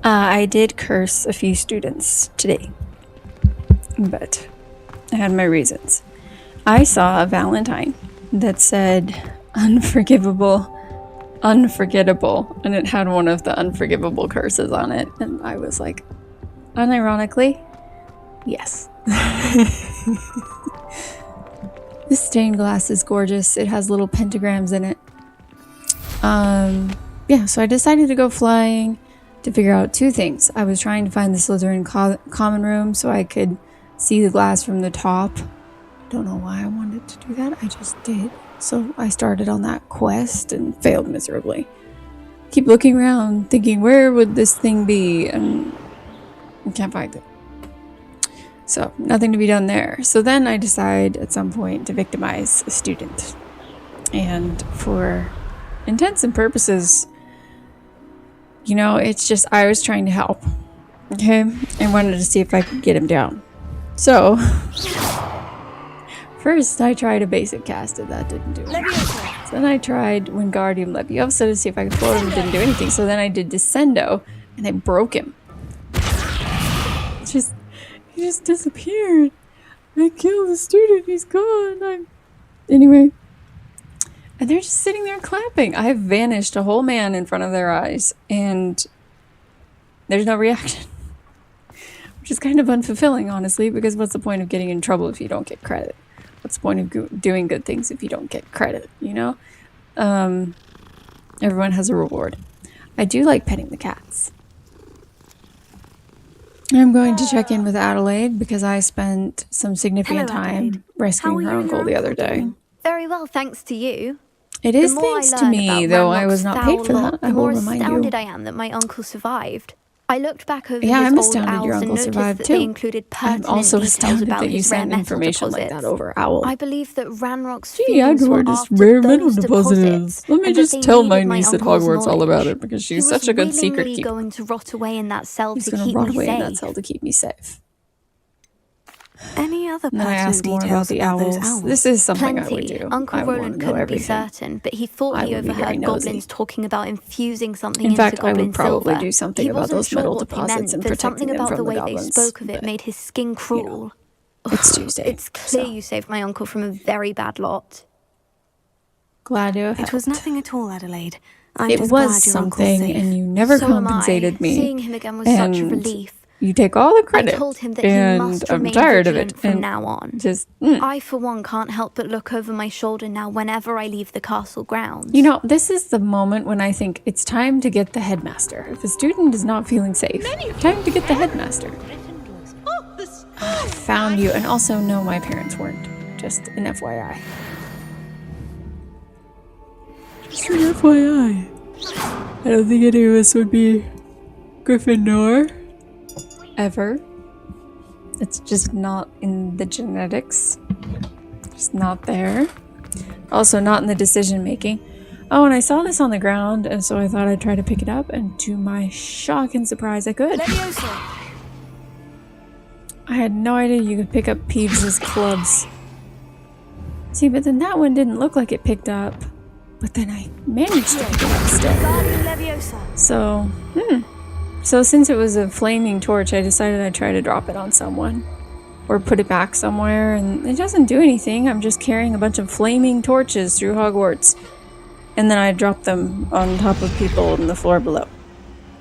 I did curse a few students today, but I had my reasons. I saw a Valentine that said unforgivable, unforgettable, and it had one of the unforgivable curses on it, and I was like, unironically, yes. This stained glass is gorgeous. It has little pentagrams in it. Yeah, so I decided to go flying to figure out two things. I was trying to find the Slytherin common room so I could see the glass from the top. Don't know why I wanted to do that. I just did. So I started on that quest and failed miserably. Keep looking around, thinking, where would this thing be? And I can't find it. So nothing to be done there. So then I decide at some point to victimize a student. And for intents and purposes, you know, it's just I was trying to help. Okay? I wanted to see if I could get him down. So first I tried a basic cast and that didn't do it. So then I tried Wingardium Leviosa to see if I could float him. It didn't do anything. So then I did Descendo and I broke him. He just disappeared. I killed the student. He's gone. Anyway. And they're just sitting there clapping. I've vanished a whole man in front of their eyes. And there's no reaction. Which is kind of unfulfilling, honestly. Because what's the point of getting in trouble if you don't get credit? What's the point of doing good things if you don't get credit, you know? Everyone has a reward. I do like petting the cats. I'm going to check in with Adelaide because I spent some significant time rescuing her uncle the other day. Very well, thanks to you. It is thanks to me, though I was not paid for that. I will remind you. The more astounded I am that my uncle survived. I looked back over yeah, his I'm old astounded owls your and uncle noticed survived that too. they included pertinent I'm also details astounded about that you his sent rare information metal like that deposits. over Owl. I believe that Ranrock's Gee, I fiends know were where this after rare metal those deposit deposits, is. Let me and that just they tell my needed my niece at uncle's Hogwarts all knowledge. about it because He she's was such a good secret willingly keeper. going to rot away in that cell He's to going to keep rot me away in safe. that cell to keep me safe. Any other And then I pertinent asked more about details the about those owls. owls? This is something I would Plenty. do. Uncle I want Roland to know couldn't everything. be certain, but he thought I he would be very overheard nosy. goblins talking about infusing something In into fact, I goblin would probably silver. do something He about wasn't those sure metal what they deposits meant, and but protecting something them about from the the way they goblins. spoke of it But made his skin crawl. it's Tuesday. It's clear so you saved my uncle from a very bad lot. glad to have It helped. was nothing at all, Adelaide. I'm It just was glad your uncle's something, safe. and you never So am I. compensated me. Seeing him again was such a and relief. You take all the credit. I told him that he and must I'm remain tired of vigilant it. from And now on. just I, for one, can't help but look over my shoulder now whenever I leave the castle grounds. you know, this is the moment when I think it's time to get the headmaster. If a student is not feeling safe, time to get the headmaster. I found you, and also no, my parents weren't. Just an FYI. Just an FYI. I don't think any of us would be Gryffindor. Ever. It's just not in the genetics. Just not there. Also not in the decision making. Oh, and I saw this on the ground, and so I thought I'd try to pick it up, and to my shock and surprise, I could. I had no idea you could pick up Peeves' clubs. See, but then that one didn't look like it picked up. But then I managed to pick it up still. So, So since it was a flaming torch, I decided I'd try to drop it on someone. Or put it back somewhere, and it doesn't do anything. I'm just carrying a bunch of flaming torches through Hogwarts. And then I drop them on top of people on the floor below.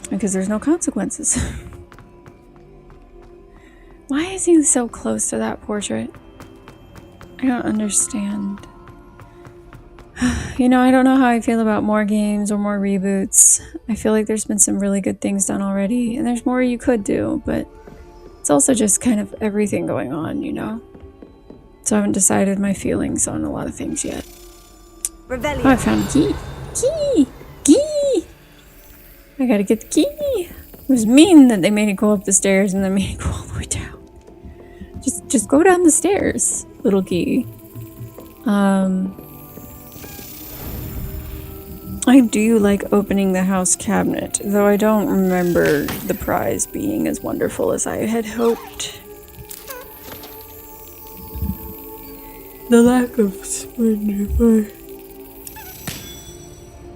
Because there's no consequences. Why is he so close to that portrait? I don't understand. You know, I don't know how I feel about more games or more reboots. I feel like there's been some really good things done already, and there's more you could do, but it's also just kind of everything going on, you know? So I haven't decided my feelings on a lot of things yet. Oh, I found a key. Key! I gotta get the key. It was mean that they made it go up the stairs and then made it go all the way down. Just go down the stairs, little key. I do like opening the house cabinet, though I don't remember the prize being as wonderful as I had hoped. The lack of splendor.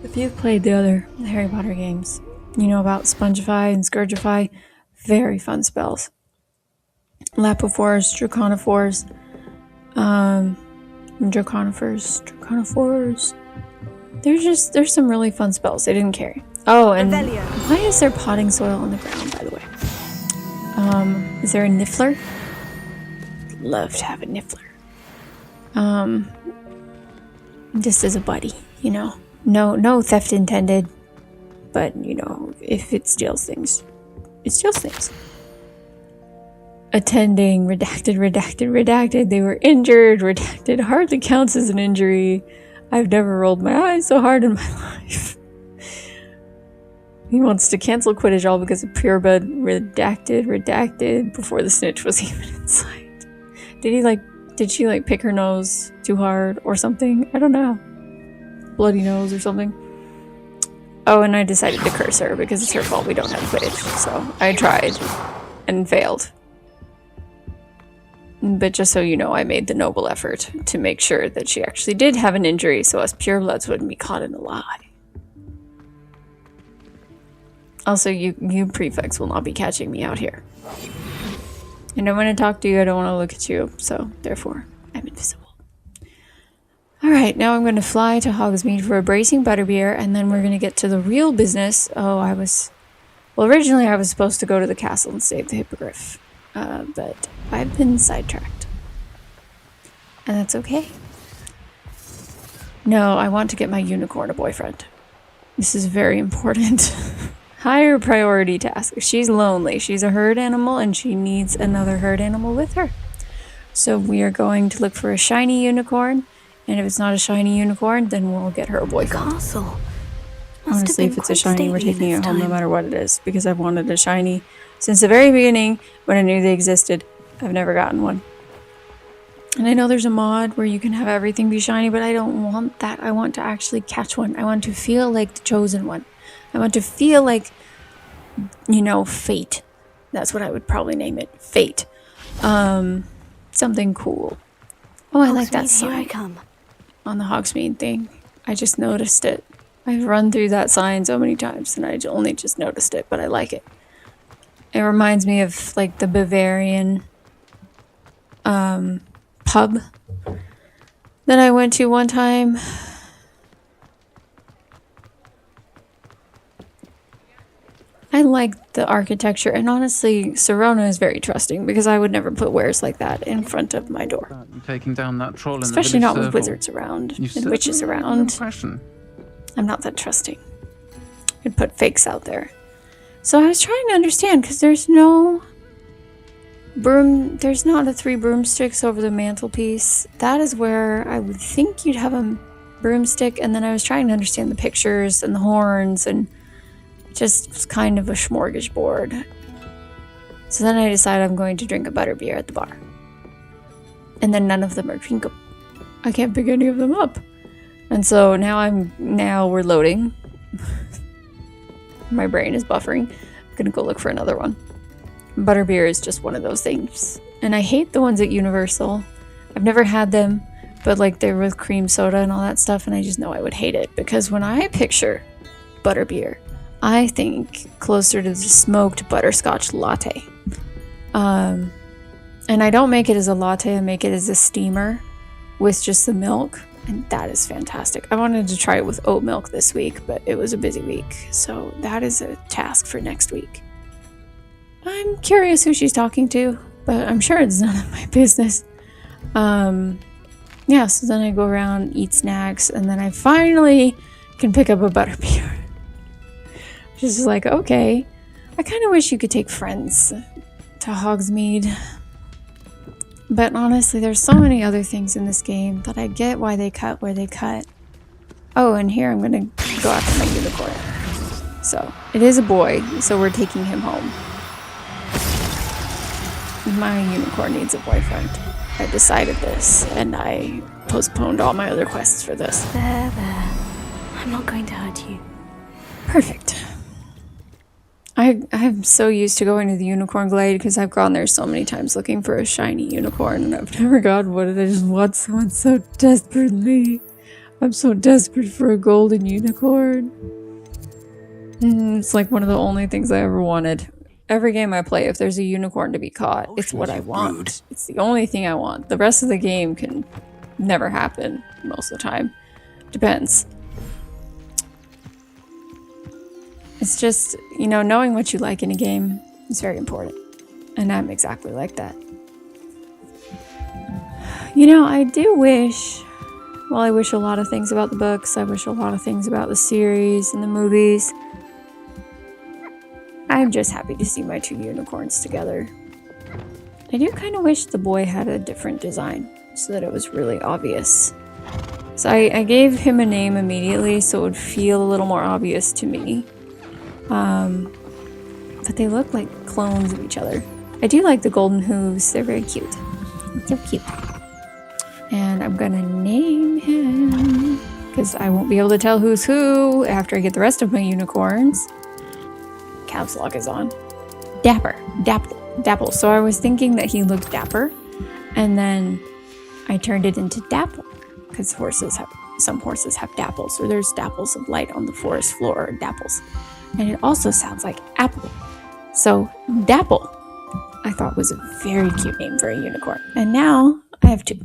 If you've played the other Harry Potter games, you know about Spongify and Scourgify. Very fun spells. Lapophores, Draconiphores, Draconiphores. There's some really fun spells they didn't carry. Oh, and why is there potting soil on the ground, by the way? Is there a niffler? Love to have a niffler. Just as a buddy, you know. No theft intended, but you know, if it steals things, it steals things. Attending, redacted. They were injured, redacted. Hardly counts as an injury. I've never rolled my eyes so hard in my life. He wants to cancel Quidditch all because of pureblood. Redacted before the snitch was even in sight. Did she pick her nose too hard or something? I don't know. Bloody nose or something. Oh, and I decided to curse her because it's her fault we don't have Quidditch. So I tried and failed. But just so you know, I made the noble effort to make sure that she actually did have an injury so us purebloods wouldn't be caught in a lie. Also, you prefects will not be catching me out here. I don't want to talk to you, I don't want to look at you, so therefore, I'm invisible. Alright, now I'm going to fly to Hogsmeade for a bracing butterbeer, and then we're going to get to the real business. Originally I was supposed to go to the castle and save the hippogriff, but I've been sidetracked. And that's okay. No, I want to get my unicorn a boyfriend. This is very important. Higher priority task. She's lonely. She's a herd animal and she needs another herd animal with her. So we are going to look for a shiny unicorn. And if it's not a shiny unicorn, then we'll get her a boyfriend. Castle. Honestly, if it's a shiny, we're taking it home no matter what it is. Because I've wanted a shiny since the very beginning when I knew they existed. I've never gotten one. And I know there's a mod where you can have everything be shiny, but I don't want that. I want to actually catch one. I want to feel like the chosen one. I want to feel like, you know, fate. That's what I would probably name it. Fate. Something cool. Oh, I like that sign. Here I come. On the Hogsmeade thing. I just noticed it. I've run through that sign so many times and I only just noticed it, but I like it. It reminds me of like the Bavarian pub that I went to one time. I like the architecture, and honestly, Serona is very trusting because I would never put wares like that in front of my door. Taking down that troll in especially the not circle. with wizards around and witches around. I'm not that trusting. I'd put fakes out there. So I was trying to understand because there's no broom. There's not a 3 broomsticks over the mantelpiece. That is where I would think you'd have a broomstick, and then I was trying to understand the pictures and the horns and just kind of a smorgasbord. So then I decided I'm going to drink a butterbeer at the bar. And then none of them are drinkable. I can't pick any of them up. And so now we're loading. My brain is buffering. I'm gonna go look for another one. Butterbeer is just one of those things. And I hate the ones at Universal. I've never had them, but like they're with cream soda and all that stuff, and I just know I would hate it. Because when I picture butterbeer, I think closer to the smoked butterscotch latte. And I don't make it as a latte, I make it as a steamer with just the milk, and that is fantastic. I wanted to try it with oat milk this week, but it was a busy week, so that is a task for next week. I'm curious who she's talking to, but I'm sure it's none of my business. Yeah, so then I go around, eat snacks, and then I finally can pick up a butterbeer. Just like, okay, I kind of wish you could take friends to Hogsmeade. But honestly, there's so many other things in this game that I get why they cut where they cut. Oh, and here I'm going to go after my unicorn. So, it is a boy, so we're taking him home. My unicorn needs a boyfriend. I decided this, and I postponed all my other quests for this. There. I'm not going to hurt you. Perfect. I'm so used to going to the Unicorn Glade because I've gone there so many times looking for a shiny unicorn, and I've never gotten one, and I just want one so desperately. I'm so desperate for a golden unicorn. It's like one of the only things I ever wanted. Every game I play, if there's a unicorn to be caught, it's what I want. It's the only thing I want. The rest of the game can never happen most of the time. Depends. It's just, you know, knowing what you like in a game is very important. And I'm exactly like that. You know, I do wish, well, I wish a lot of things about the books. I wish a lot of things about the series and the movies. I'm just happy to see my two unicorns together. I do kind of wish the boy had a different design so that it was really obvious. So I gave him a name immediately so it would feel a little more obvious to me. But they look like clones of each other. I do like the golden hooves. They're very cute. They're so cute. And I'm gonna name him because I won't be able to tell who's who after I get the rest of my unicorns. Caps lock is on. Dapple. So I was thinking that he looked dapper, and then I turned it into Dapple because some horses have dapples, or there's dapples of light on the forest floor, or dapples, and it also sounds like apple. So Dapple, I thought was a very cute name for a unicorn, and now I have two.